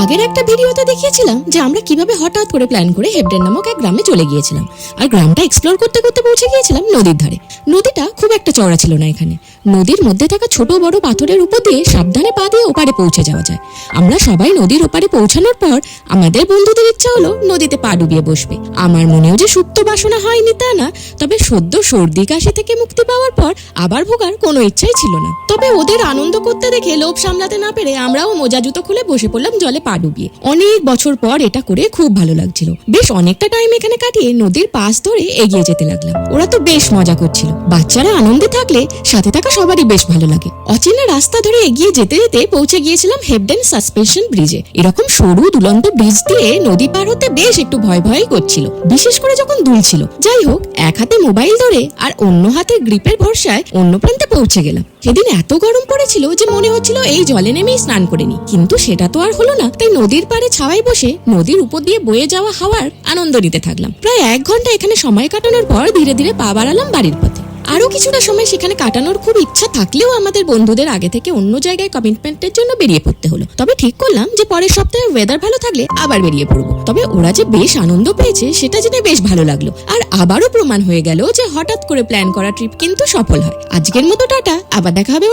আগের একটা ভিডিওতে দেখিয়েছিলাম যে আমরা কিভাবে হঠাৎ করে প্ল্যান করে হেবডেন নামক এক গ্রামে চলে গিয়েছিলাম, আর গ্রামটা এক্সপ্লোর করতে করতে পৌঁছে গিয়েছিলাম নদীর ধারে। নদীটা খুব একটা চওড়া ছিল না এখানে। নদীর মধ্যে থাকা ছোট বড় পাথরের উপর দিয়ে সাবধানে পা দিয়ে ওপারে পৌঁছে যাওয়া যায়। আমরা সবাই নদীর ওপারে পৌঁছানোর পর আমাদের বন্ধুদের ইচ্ছা হলো নদীতে পা ডুবিয়ে বসবে। আমার মনেও যে সুপ্ত বাসনা হয়নি তা না, তবে সদ্য সর্দি কাশি থেকে মুক্তি পাওয়ার পর আবার ভোগার কোনো ইচ্ছাই ছিল না। তবে ওদের আনন্দ করতে দেখে লোভ সামলাতে না পেরে আমরাও মোজা জুতো খুলে বসে পড়লাম জলে পা ডুবিয়ে। অনেক বছর পর এটা করে খুব ভালো লাগছিল। বেশ অনেকটা টাইম এখানে কাটিয়ে নদীর পাশ ধরে এগিয়ে যেতে লাগলাম। ওরা তো বেশ মজা করছিল। বাচ্চারা আনন্দে থাকলে সাথে থাকা সবারই বেশ ভালো লাগে। অচেনা রাস্তা ধরে এগিয়ে যেতে যেতে পৌঁছে গিয়েছিলাম হেবডেন সাসপেনশন ব্রিজে। এরকম সরু দুলন্ত ব্রিজ দিয়ে নদী পার হতে বেশ একটু ভয় ভয়ই করছিল, বিশেষ করে যখন দুলছিল। যাই হোক, এক হাতে মোবাইল ধরে আর অন্য হাতে গ্রিপের ভরসায় অন্য প্রান্তে পৌঁছে গেলাম। সেদিন এত গরম পড়েছিল যে মনে হচ্ছিল এই জলে নেমেই স্নান করে নি, কিন্তু সেটা তো আর হলো না। তাই নদীর পাড়ে ছাওয়ায় বসে নদীর উপর দিয়ে বয়ে যাওয়া হাওয়ার আনন্দ নিতে থাকলাম। প্রায় 1 ঘন্টা এখানে সময় কাটানোর পর ধীরে ধীরে পা বাড়ালাম বাড়ির পথে। আরো কিছুটা সময় সেখানে কাটানোর খুব ইচ্ছা থাকলেও আমাদের বন্ধুদের আগে থেকে অন্য জায়গায় কমিটমেন্টের জন্য বেরিয়ে পড়তে হলো। তবে ঠিক করলাম যে পরের সপ্তাহে ওয়েদার ভালো থাকলে আবার বেরিয়ে পড়বো। তবে ওরা যে বেশ আনন্দ পেয়েছে সেটা জেনে বেশ ভালো লাগলো। আর আবারও প্রমাণ হয়ে গেল যে হঠাৎ করে প্ল্যান করা ট্রিপ কিন্তু সফল হয়। আজকের মতো টাটা, আবার দেখা হবে।